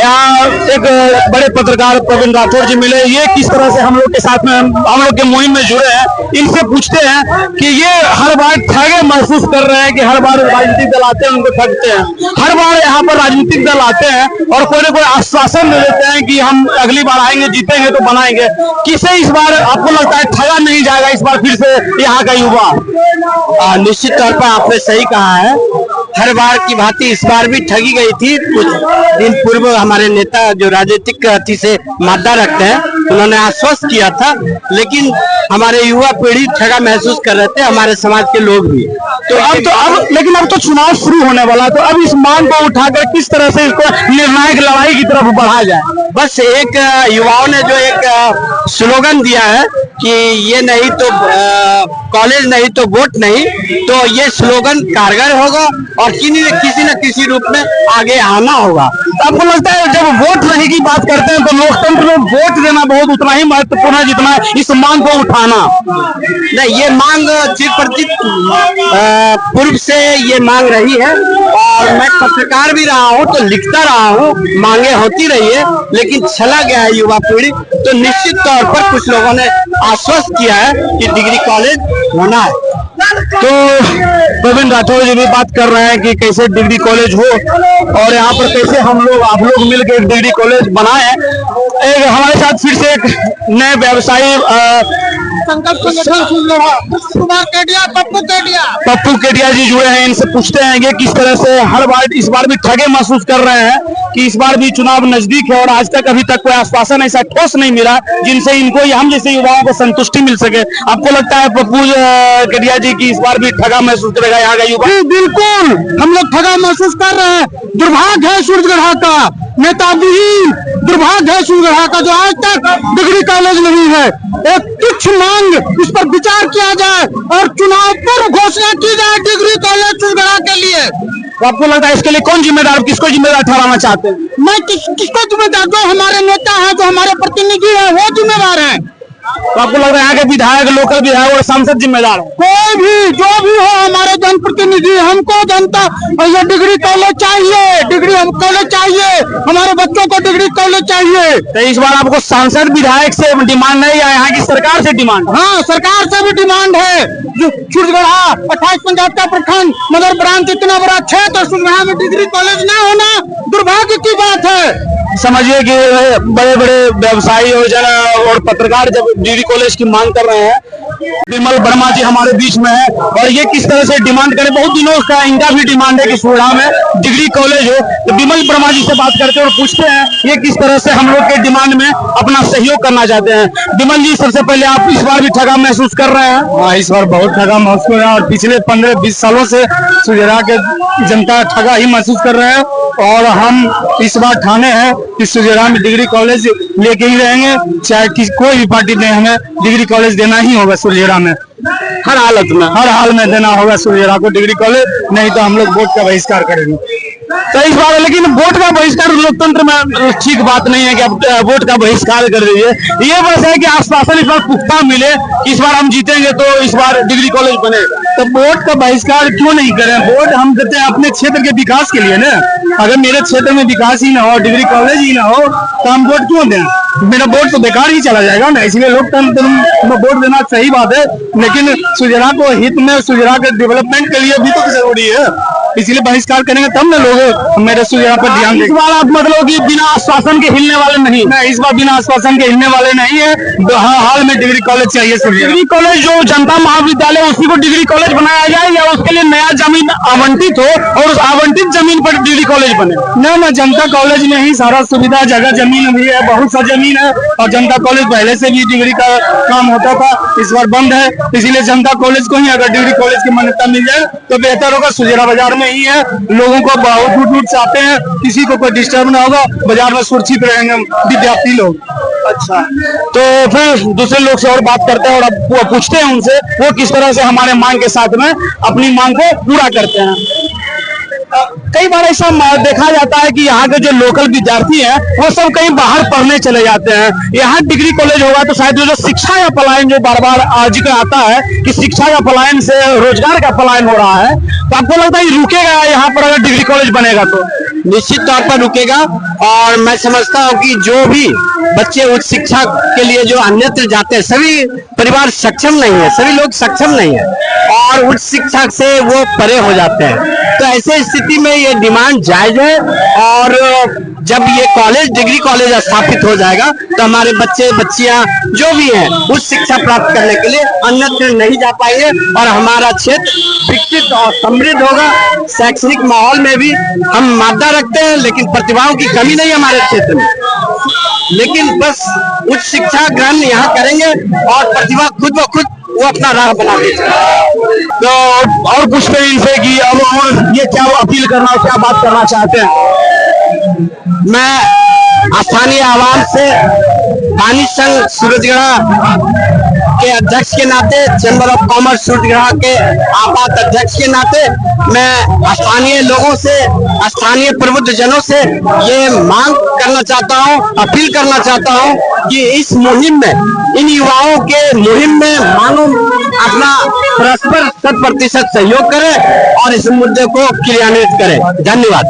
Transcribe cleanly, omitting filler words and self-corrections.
यहाँ एक बड़े पत्रकार प्रवीण राठौर जी मिले। ये किस तरह से हम लोग के साथ में हम लोग के मुहिम में जुड़े हैं, इनसे पूछते हैं कि ये हर बार ठगे महसूस कर रहे हैं कि हर बार राजनीतिक दल आते हैं उनको ठगते हैं। हर बार यहाँ पर राजनीतिक दल आते हैं और कोई न कोई आश्वासन दे देते हैं कि हम अगली बार आएंगे, जीतेंगे तो बनाएंगे। किसे इस बार आपको लगता है ठगा नहीं जाएगा इस बार फिर से यहाँ का युवा? निश्चित तौर पर आपने सही कहा है। हर बार की भांति इस बार भी ठगी गई थी। कुछ दिन पूर्व हमारे नेता जो राजनीतिक अति से मादा रखते हैं उन्होंने आश्वस्त किया था, लेकिन हमारे युवा पीढ़ी ठगा महसूस कर रहे थे, हमारे समाज के लोग भी। तो अब तो चुनाव शुरू होने वाला है, तो अब इस मांग को उठाकर किस तरह से इसको निर्णायक लड़ाई की तरफ बढ़ाया जाए? बस एक युवाओं ने जो एक स्लोगन दिया है कि ये नहीं तो कॉलेज नहीं तो वोट नहीं, तो ये स्लोगन कारगर होगा और किसी न किसी रूप में आगे आना होगा। तो आपको लगता है जब वोट नहीं की बात करते हैं तो लोकतंत्र में वोट देना बहुत उतना ही महत्वपूर्ण है जितना इस मांग को उठाना? नहीं, ये मांग चिर परिचित पूर्व से ये मांग रही है और मैं पत्रकार भी रहा हूँ तो लिखता रहा हूँ, मांगे होती रही है, लेकिन चला गया है युवा पीढ़ी। तो निश्चित तौर पर कुछ लोगों ने आश्वस्त किया है कि डिग्री कॉलेज होना है। तो प्रवीण राठौर जी भी बात कर रहे हैं कि कैसे डिग्री कॉलेज हो और यहाँ पर कैसे आप लोग मिलकर एक डिग्री कॉलेज बनाए। एक हमारे साथ फिर से एक नए व्यवसायी पप्पू केडिया जी जुड़े हैं। इनसे पूछते हैं कि किस तरह से हर बार इस बार भी ठगे महसूस कर रहे हैं कि इस बार भी चुनाव नजदीक है और आज तक अभी तक कोई आश्वासन ऐसा ठोस नहीं मिला जिनसे इनको हम जैसे युवाओं को संतुष्टि मिल सके। आपको लगता है पप्पू केडिया जी की इस बार भी ठगा महसूस करेगा यहाँ का युवा? बिल्कुल, हम लोग ठगा महसूस कर रहे हैं। दुर्भाग्य है सूरजगढ़ का, नेता विहीन दुर्भाग्य है सूरजगढ़ का जो आज तक डिग्री कॉलेज नहीं है। एक तुच्छ मांग, इस पर विचार किया जाए और चुनाव पूर्व घोषणा की जाए डिग्री कॉलेज सूरजगढ़ के लिए। तो आपको लगता है इसके लिए कौन जिम्मेदार, किसको जिम्मेदार ठहराना चाहते हैं? मैं किसको जिम्मेदार? जो हमारे नेता है, जो हमारे प्रतिनिधि है, वो जिम्मेदार है। तो आपको लग रहा है यहाँ के विधायक, लोकल विधायक और सांसद जिम्मेदार है? कोई भी जो भी हो, हमारे जनप्रतिनिधि, हमको जनता ये डिग्री कॉलेज चाहिए, डिग्री कॉलेज चाहिए, हमारे बच्चों को डिग्री कॉलेज चाहिए। तो इस बार आपको सांसद विधायक से डिमांड है या यहाँ की सरकार से डिमांड? हाँ, सरकार से भी डिमांड है। जो सूरजगढ़ 28-50 प्रखंड मगर ब्रांच इतना बड़ा क्षेत्र, सूरजगढ़ में डिग्री कॉलेज न होना दुर्भाग्य की बात है। समझिए कि बड़े बड़े व्यवसायी और पत्रकार जब डिग्री कॉलेज की मांग कर रहे हैं, विमल वर्मा जी हमारे बीच में है और ये किस तरह से डिमांड करें, बहुत दिनों का इनका भी डिमांड है कि सूरजगढ़ में डिग्री कॉलेज हो। तो विमल वर्मा जी से बात करते हैं और पूछते हैं ये किस तरह से हम लोग के डिमांड में अपना सहयोग करना चाहते हैं। विमल जी, सबसे पहले आप इस बार भी ठगा महसूस कर रहे हैं? हाँ, इस बार बहुत ठगा महसूस कर रहे हैं और पिछले 15-20 सालों से सूरजगढ़ के जनता ठगा ही महसूस कर रहे हैं और हम इस बार ठाने हैं कि सूरजगढ़ में डिग्री कॉलेज लेके ही रहेंगे, चाहे कोई भी पार्टी ने, हमें डिग्री कॉलेज देना ही होगा सूरजगढ़ में। हर हाल में देना होगा सूरजगढ़ को डिग्री कॉलेज, नहीं तो हम लोग वोट का बहिष्कार करेंगे। तो इस बार लेकिन वोट का बहिष्कार लोकतंत्र में ठीक बात नहीं है कि आप वोट का बहिष्कार कर दीजिए। ये बस है कि आश्वासन इस बार पुख्ता मिले, इस बार हम जीतेंगे तो इस बार डिग्री कॉलेज बनेगा। तो वोट का बहिष्कार क्यों नहीं करें? वोट हम देते हैं अपने क्षेत्र के विकास के लिए ना। अगर मेरे क्षेत्र में विकास ही ना हो, डिग्री कॉलेज ही ना हो, तो हम वोट क्यों दें? मेरा वोट तो बेकार ही चला जाएगा ना। इसलिए लोकतंत्र में वोट देना सही बात है, लेकिन सूरजगढ़ को हित में, सूरजगढ़ के डेवलपमेंट के लिए भी तो जरूरी है। इसलिए बहिष्कार करेंगे तब ना लोग मेरे सूरजगढ़ पर ध्यान देंगे। इस बार आप मतलब कि बिना आश्वासन के हिलने वाले नहीं? नहीं, इस बार बिना आश्वासन के हिलने वाले नहीं है। हाल में डिग्री कॉलेज चाहिए सूरजगढ़। डिग्री कॉलेज जो जनता महाविद्यालय उसी को डिग्री कॉलेज बनाया जाए या उसके लिए नया जमीन आवंटित हो और उस आवंटित जमीन पर डिग्री कॉलेज बने? ना, जनता कॉलेज में ही सारा सुविधा, जगह जमीन भी है, बहुत सा जमीन है और जनता कॉलेज पहले से भी डिग्री का काम होता था, इस बार बंद है। इसीलिए जनता कॉलेज को ही अगर डिग्री कॉलेज की मान्यता मिल जाए तो बेहतर होगा। सूरजगढ़ बाजार में ही है, लोगों को बहुत दूर से आते हैं, किसी को कोई डिस्टर्ब ना होगा, बाजार में सुरक्षित रहेंगे विद्यार्थी लोग। अच्छा, तो फिर दूसरे लोग से और बात करते हैं और वो पूछते हैं उनसे वो किस तरह से हमारे मांग के साथ में अपनी मांग को पूरा करते हैं। कई बार ऐसा देखा जाता है कि यहाँ के जो लोकल विद्यार्थी हैं वो सब कहीं बाहर पढ़ने चले जाते हैं। यहाँ डिग्री कॉलेज होगा तो शायद जो शिक्षा का पलायन जो बार बार जिक्र आता है कि शिक्षा का पलायन से रोजगार का पलायन हो रहा है, तो आपको लगता है रुकेगा यहाँ पर अगर डिग्री कॉलेज बनेगा तो? निश्चित तौर पर रुकेगा। और मैं समझता हूँ कि जो भी बच्चे उच्च शिक्षा के लिए जो अन्यत्र जाते हैं, सभी परिवार सक्षम नहीं है, सभी लोग सक्षम नहीं है और उच्च शिक्षा से वो परे हो जाते हैं। तो ऐसे स्थिति में ये डिमांड जायज है और जब ये कॉलेज, डिग्री कॉलेज स्थापित हो जाएगा तो हमारे बच्चे बच्चियां जो भी हैं उच्च शिक्षा प्राप्त करने के लिए अन्यत्र नहीं जा पाएंगे और हमारा क्षेत्र विकसित और समृद्ध होगा। शैक्षणिक माहौल में भी हम मादा रखते हैं, लेकिन प्रतिभाओं की कमी नहीं है हमारे क्षेत्र में, लेकिन बस उच्च शिक्षा ग्रहण यहाँ करेंगे और प्रतिभा खुद ब खुद वो अपना राह बना देते हैं। तो और पूछते हैं इनसे कि अब और ये क्या अपील करना, क्या बात करना चाहते हैं। मैं स्थानीय आवाम से पानी संघ सूरजगढ़ा के अध्यक्ष के नाते, चैम्बर ऑफ कॉमर्स सूरजगढ़ा के आपात अध्यक्ष के नाते मैं स्थानीय लोगों से, स्थानीय प्रबुद्ध जनों से ये मांग करना चाहता हूँ, अपील करना चाहता हूँ कि इस मुहिम में, इन युवाओं के मुहिम में मानो अपना परस्पर 100% सहयोग करें और इस मुद्दे को क्रियान्वित करें। धन्यवाद।